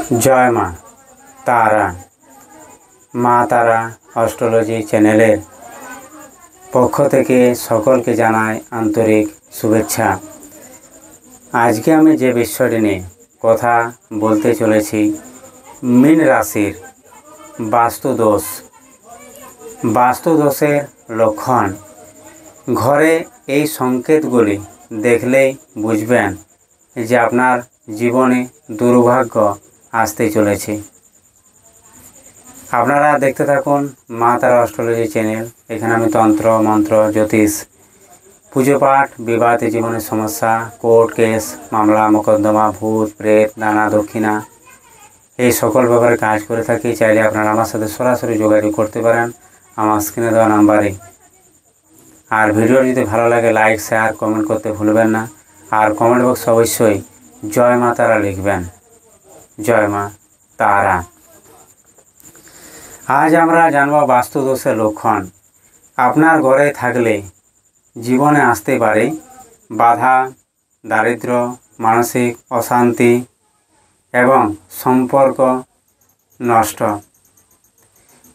जय मा तारा मा तारा অ্যাস্ট্রোলজি চ্যানেলের পক্ষ থেকে সকলকে জানাই আন্তরিক শুভেচ্ছা। আজকে আমি যে বিষয়টি নিয়ে কথা বলতে চলেছি মীন রাশির বাস্তুদোষ। বাস্তুদোষের লক্ষণ। ঘরে এই সংকেতগুলি দেখলেই বুঝবেন যে আপনার জীবনে দুর্ভাগ্য আসতে চলেছে। আপনারা দেখতে থাকুন মা তারা অ্যাস্ট্রোলজি চ্যানেল। এখানে আমি তন্ত্র মন্ত্র জ্যোতিষ পুজো পাঠ বিবাহিত জীবনের সমস্যা কোর্ট কেস মামলা মোকদ্দমা ভূত প্রেত দানা দক্ষিণা এই সকল ব্যাপারে কাজ করে থাকি। চাইলে আপনারা আমার সাথে সরাসরি যোগাযোগ করতে পারেন আমার স্ক্রিনে দেওয়া নাম্বারে। আর ভিডিও যদি ভালো লাগে লাইক শেয়ার কমেন্ট করতে ভুলবেন না। আর কমেন্ট বক্সে অবশ্যই জয় মা তারা লিখবেন। জয় মা তারা। আজ আমরা জানব বাস্তুদোষের লক্ষণ। আপনার ঘরে থাকলে জীবনে আসতে পারে বাধা, দারিদ্র্য, মানসিক অশান্তি এবং সম্পর্ক নষ্ট।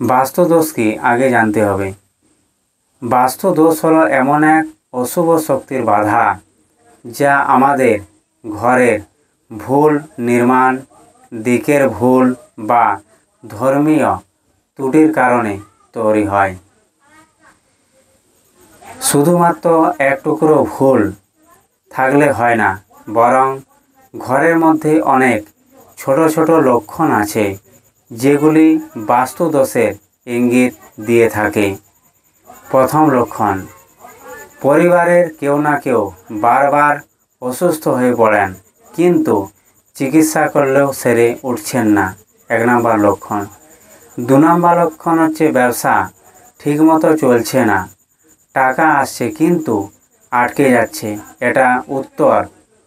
বাস্তুদোষ কি আগে জানতে হবে। বাস্তুদোষ হলো এমন এক অশুভ শক্তির বাধা যা আমাদের ঘরের ভুল নির্মাণ, দিকের ভুল বা ধর্মীয় ত্রুটির কারণে তৈরি হয়। শুধুমাত্র এক টুকরো ভুল থাকলে হয় না, বরং ঘরের মধ্যে অনেক ছোট ছোট লক্ষণ আছে যেগুলি বাস্তুদোষের ইঙ্গিত দিয়ে থাকে। প্রথম লক্ষণ, পরিবারের কেউ না কেউ বারবার অসুস্থ হয়ে পড়েন কিন্তু চিকিৎসা করলেও সেরে উঠছেন না। 1 নম্বর লক্ষণ। 2 নম্বর লক্ষণ হচ্ছে ব্যবসা ঠিকমতো চলছে না, টাকা আসছে কিন্তু আটকে যাচ্ছে। এটা উত্তর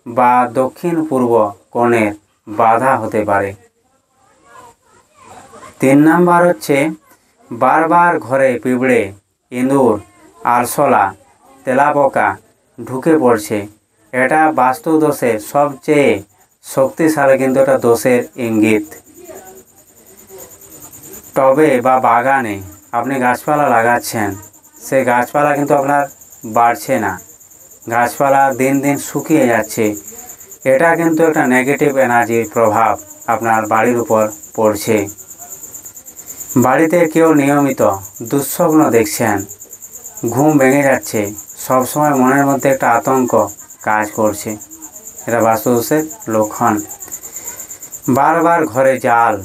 বা দক্ষিণ পূর্ব কোণের বাধা হতে পারে। 3 নম্বর হচ্ছে বারবার ঘরে পিঁপড়ে, ইঁদুর, আরশোলা, তেলাপোকা ঢুকে পড়ছে। এটা বাস্তুদোষের সবচেয়ে শক্তিশালী কিন্তু এটা দোষের ইঙ্গিত। টবে বা বাগানে আপনি গাছপালা লাগাচ্ছেন, সেই গাছপালা কিন্তু আপনার বাড়ছে না, গাছপালা দিন দিন শুকিয়ে যাচ্ছে। এটা কিন্তু একটা নেগেটিভ এনার্জির প্রভাব আপনার বাড়ির উপর পড়ছে। বাড়িতে কেউ নিয়মিত দুঃস্বপ্ন দেখছেন, ঘুম ভেঙে যাচ্ছে, সবসময় মনের মধ্যে একটা আতঙ্ক কাজ করছে, এটা বাস্তুদোষের লক্ষণ। বারবার ঘরে জাল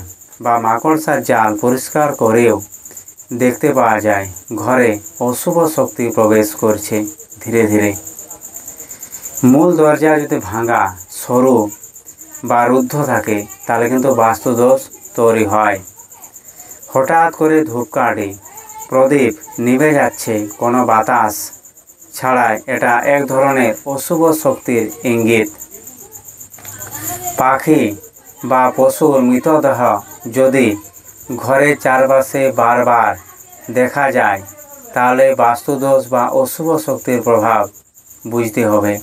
বা মাকড়সার জাল পরিষ্কার করেও দেখতে পাওয়া যায় ঘরে অশুভ শক্তি প্রবেশ করছে ধীরে ধীরে। মূল দরজা যদি ভাঙা, সরু বা রুদ্ধ থাকে তাহলে কিন্তু বাস্তুদোষ তৈরি হয়। হঠাৎ করে ধূপকাঠি, প্রদীপ নিভে যাচ্ছে কোনো বাতাস ছাড়াই, এটা এক ধরনের অশুভ শক্তির ইঙ্গিত। পাখি বা পশুর মৃতদেহ যদি ঘরের চারপাশে বারবার দেখা যায় তাহলে বাস্তুদোষ বা অশুভ শক্তির প্রভাব বুঝতে হবে।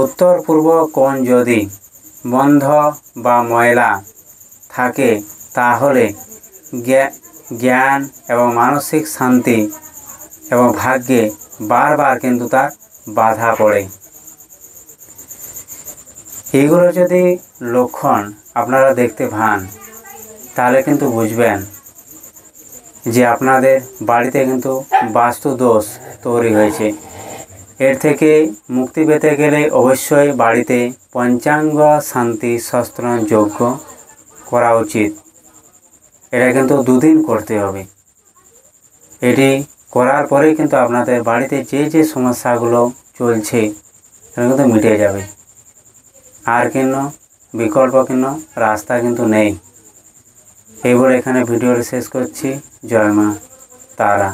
উত্তর পূর্ব কোণ যদি বন্ধ বা ময়লা থাকে তাহলে জ্ঞান এবং মানসিক শান্তি এবং ভাগ্যে বারবার কিন্তু তার বাধা পড়ে। এগুলো যদি লক্ষণ আপনারা দেখতে পান তাহলে কিন্তু বুঝবেন যে আপনাদের বাড়িতে কিন্তু বাস্তুদোষ তৈরি হয়েছে। এর থেকে মুক্তি পেতে গেলে অবশ্যই বাড়িতে পঞ্চাঙ্গ শান্তি সস্ত্রণ যজ্ঞ করা উচিত। এটা কিন্তু 2 দিন করতে হবে। এটি করার পরেই কিন্তু আপনাদের বাড়িতে যে যে সমস্যাগুলো চলছে সেটা কিন্তু মিটে যাবে। আর কিন্তু বিকল্প কিন্তু রাস্তা কিন্তু নেই। এই বলে এখানে ভিডিওটি শেষ করছি। জয় মা তারা।